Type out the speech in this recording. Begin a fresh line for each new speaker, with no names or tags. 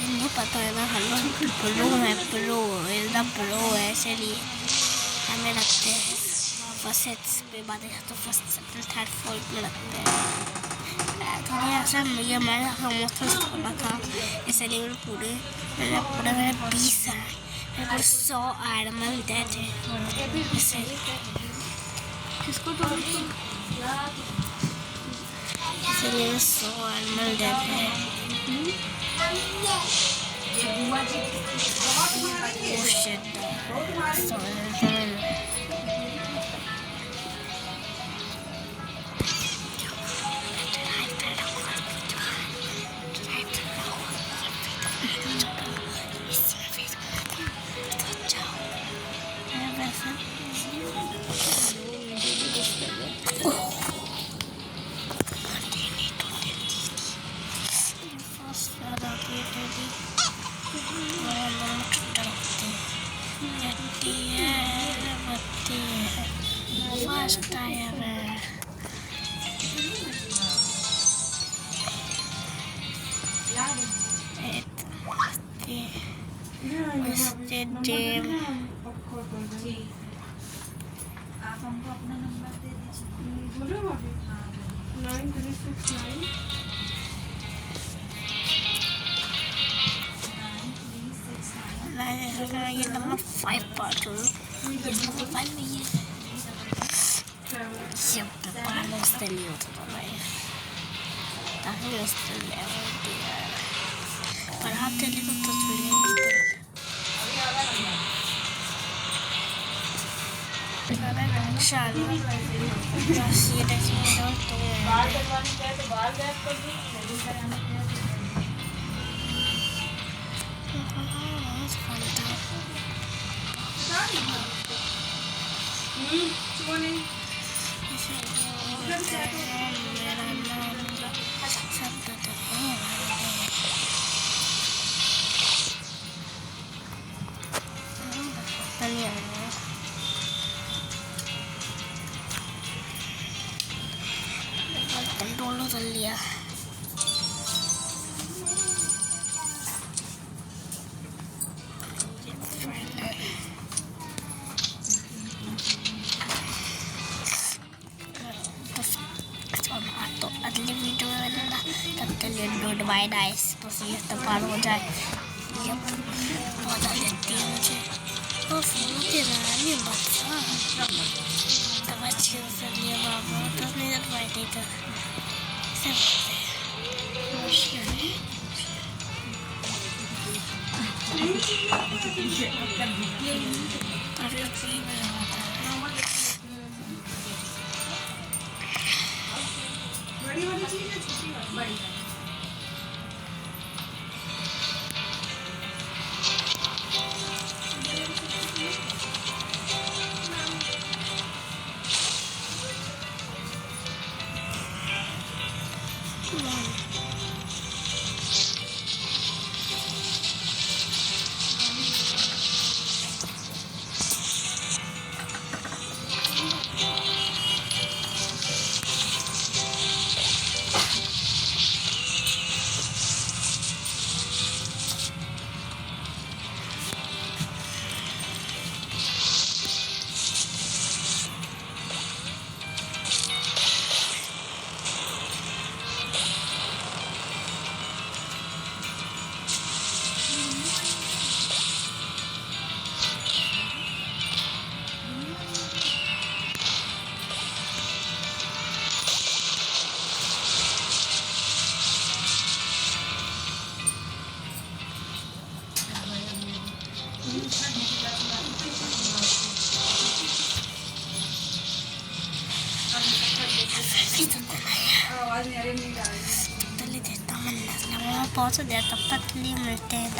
नहीं पता है ना, हम प्रो एकदम प्रो है, इसलिए हमें लगते हैं फर्स्ट पे बात है तो फर्स्ट सेकंड थर्ड फोर्थ में लगते हैं। थोड़ा ऐसा ये मैंने मोस्ट खोला था, इसलिए मैंने पूरे 20 है, मेरे को 100 आर्म मिलते थे इसको तो इसलिए 100 आर्म मिलते थे। Oh shit. First I ever Stadium. आप हमको अपना नंबर दे दीजिए। बोलो अभी 9369 ये नंबर 5 पार्ट हो, ये नंबर 5 नहीं है, ये पार्ट उससे नहीं होता था भाई, ताकि उससे ले होती है पर आप चले तो तस्वीरें शादी ये देखिए तो बाल कटवाने गए तो बाल गैप कर दी कंट्रोल कर लिया। तो अगली वीडियो में मिलूंगा, तब तक लिए गुड बाय गाइस। बस ये तो पार हो जाए, ये बहुत देती है मुझे और फोन के रानी बच्चा तब अच्छे से लिए बाबा तो नहीं जब बैठे तो सब बड़ी वाली चीज़ है, छोटी बड़ी पहुँच गया तब तक के लिए मिलते हैं।